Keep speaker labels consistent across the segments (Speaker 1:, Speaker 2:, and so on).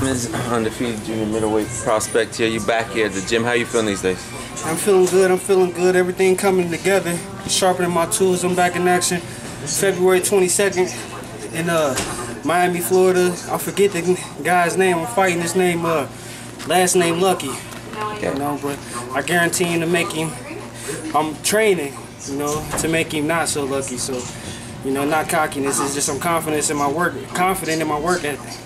Speaker 1: Clemons, undefeated junior middleweight prospect here. You back here at the gym. How you feeling these days?
Speaker 2: I'm feeling good. I'm feeling good. Everything coming together. Sharpening my tools. I'm back in action. February 22nd in Miami, Florida. I forget the guy's name. I'm fighting his name. Last name Lucky.
Speaker 1: Okay.
Speaker 2: You know, but I guarantee him to make him. I'm training, you know, to make him not so lucky. So, you know, not cockiness. It's just some confidence in my work. Confident in my work ethic.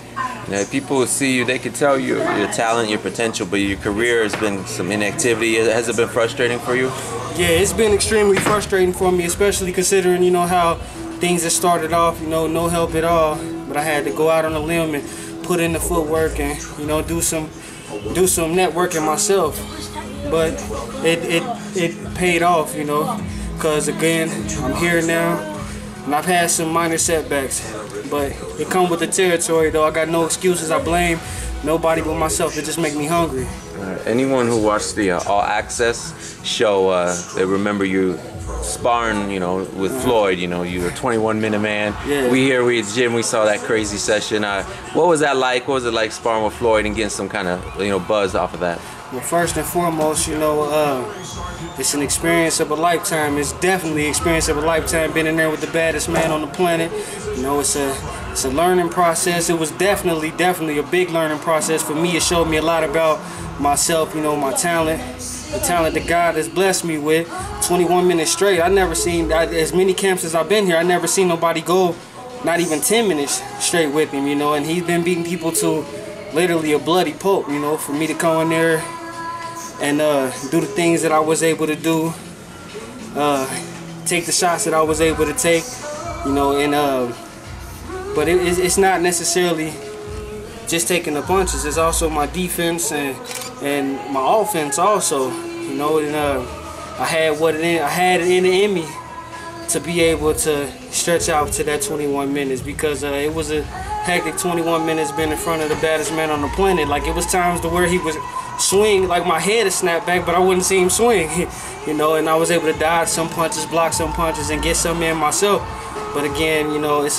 Speaker 1: Now, people will see you, they can tell your talent, your potential, but your career has been some inactivity. Has it been frustrating for you?
Speaker 2: Yeah, it's been extremely frustrating for me, especially considering, you know, how things have started off, you know, no help at all. But I had to go out on a limb and put in the footwork and, you know, do some networking myself. But it paid off, you know, because again, I'm here now, and I've had some minor setbacks. But it comes with the territory, though. I got no excuses. I blame nobody but myself. It just make me hungry.
Speaker 1: Anyone who watched the All Access show, they remember you sparring, you know, with Floyd. You know, you're a 21-minute man.
Speaker 2: Yeah.
Speaker 1: We at the gym, we saw that crazy session. What was that like? What was it like sparring with Floyd and getting some kind of, you know, buzz off of that?
Speaker 2: Well, first and foremost, you know, it's an experience of a lifetime. It's definitely an experience of a lifetime. Being in there with the baddest man on the planet. You know, it's a learning process. It was definitely a big learning process for me. It showed me a lot about myself. You know, my talent, the talent that God has blessed me with. 21 minutes straight. I never seen as many camps as I've been here. I never seen nobody go not even 10 minutes straight with him. You know, and he's been beating people to literally a bloody pulp. You know, for me to come in there and do the things that I was able to do, take the shots that I was able to take, you know, and but it's not necessarily just taking the punches. It's also my defense and my offense also, you know. And I had it in me to be able to stretch out to that 21 minutes because it was a hectic 21 minutes being in front of the baddest man on the planet. Like, it was times to where he was swing, like my head is snapped back, but I wouldn't see him swing, you know, and I was able to dodge some punches, block some punches, and get some in myself. But again, you know, it's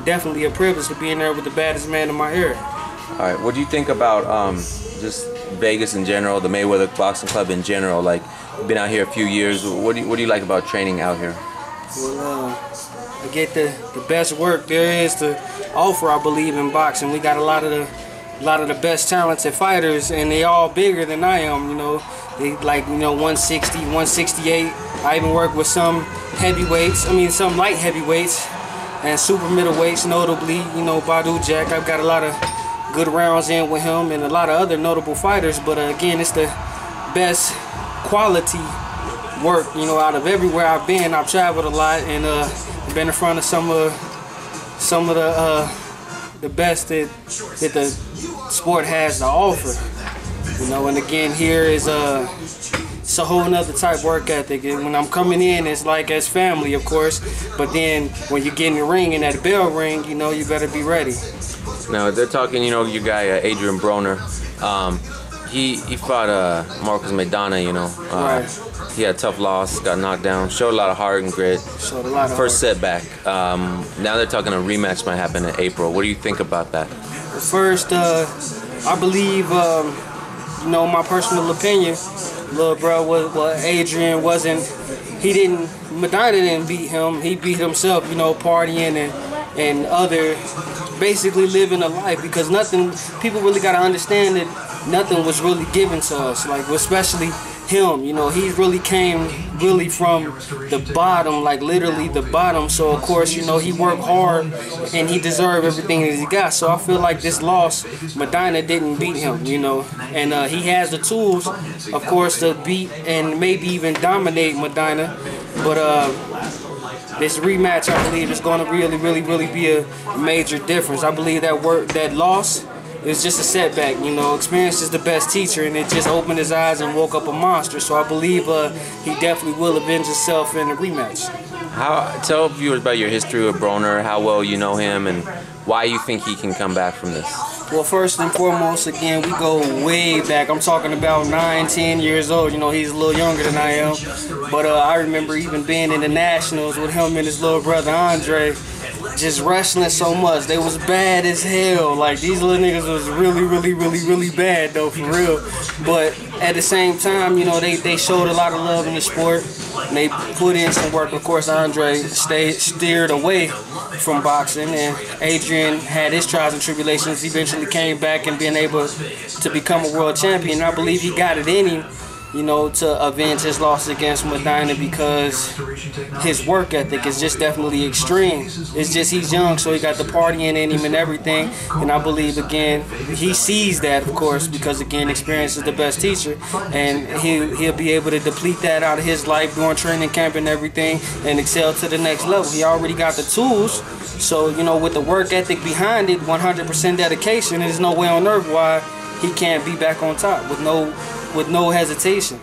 Speaker 2: definitely a privilege to be in there with the baddest man in my era.
Speaker 1: All right, what do you think about just Vegas in general, the Mayweather Boxing Club in general? Like, you've been out here a few years. What do you like about training out here?
Speaker 2: Well, I get the best work there is to offer, I believe, in boxing. We got a lot of the best talented fighters, and they all bigger than I am, you know. They like, you know, 160, 168. I even work with some heavyweights, some light heavyweights and super middleweights, notably, you know, Badu Jack. I've got a lot of good rounds in with him and a lot of other notable fighters, but again, it's the best quality work, you know, out of everywhere I've been. I've traveled a lot and been in front of some of the best that the sport has to offer, you know. And again, here is it's a whole nother type work ethic. And when I'm coming in, it's like as family, of course, but then when you get in the ring and that bell ring, you know, you better be ready.
Speaker 1: Now they're talking, you know, your guy Adrien Broner. He fought Marcus Maidana, you know.
Speaker 2: Right.
Speaker 1: He had a tough loss, got knocked down, showed a lot of heart and grit.
Speaker 2: Showed a lot of
Speaker 1: First
Speaker 2: heart.
Speaker 1: setback. Now they're talking a rematch might happen in April. What do you think about that?
Speaker 2: First, I believe, you know, my personal opinion, little bro, Adrien Maidana didn't beat him. He beat himself, you know, partying and other, basically living a life, because people really got to understand that nothing was really given to us, like especially him, you know. He really came from the bottom, like literally the bottom. So of course, you know, he worked hard and he deserved everything that he got. So I feel like this loss, Maidana didn't beat him, you know, and he has the tools, of course, to beat and maybe even dominate Maidana. But this rematch, I believe, is going to really be a major difference. I believe that loss is just a setback, you know. Experience is the best teacher, and it just opened his eyes and woke up a monster. So I believe he definitely will avenge himself in the rematch.
Speaker 1: Tell viewers about your history with Broner, how well you know him, and why you think he can come back from this.
Speaker 2: Well, first and foremost, again, we go way back. I'm talking about 9, 10 years old. You know, he's a little younger than I am. But I remember even being in the Nationals with him and his little brother, Andre. just wrestling so much. They was bad as hell. Like, these little niggas was really bad though, for real. But at the same time, you know, they showed a lot of love in the sport. And they put in some work. Of course, Andre steered away from boxing, and Adrien had his trials and tribulations. He eventually came back and being able to become a world champion. I believe he got it in him, you know, to avenge his loss against Maidana, because his work ethic is just definitely extreme. It's just he's young, so he got the partying in him and everything. And I believe, again, he sees that, of course, because, again, experience is the best teacher. And he'll be able to deplete that out of his life during training camp and everything and excel to the next level. He already got the tools. So, you know, with the work ethic behind it, 100% dedication, there's no way on earth why he can't be back on top with no hesitation.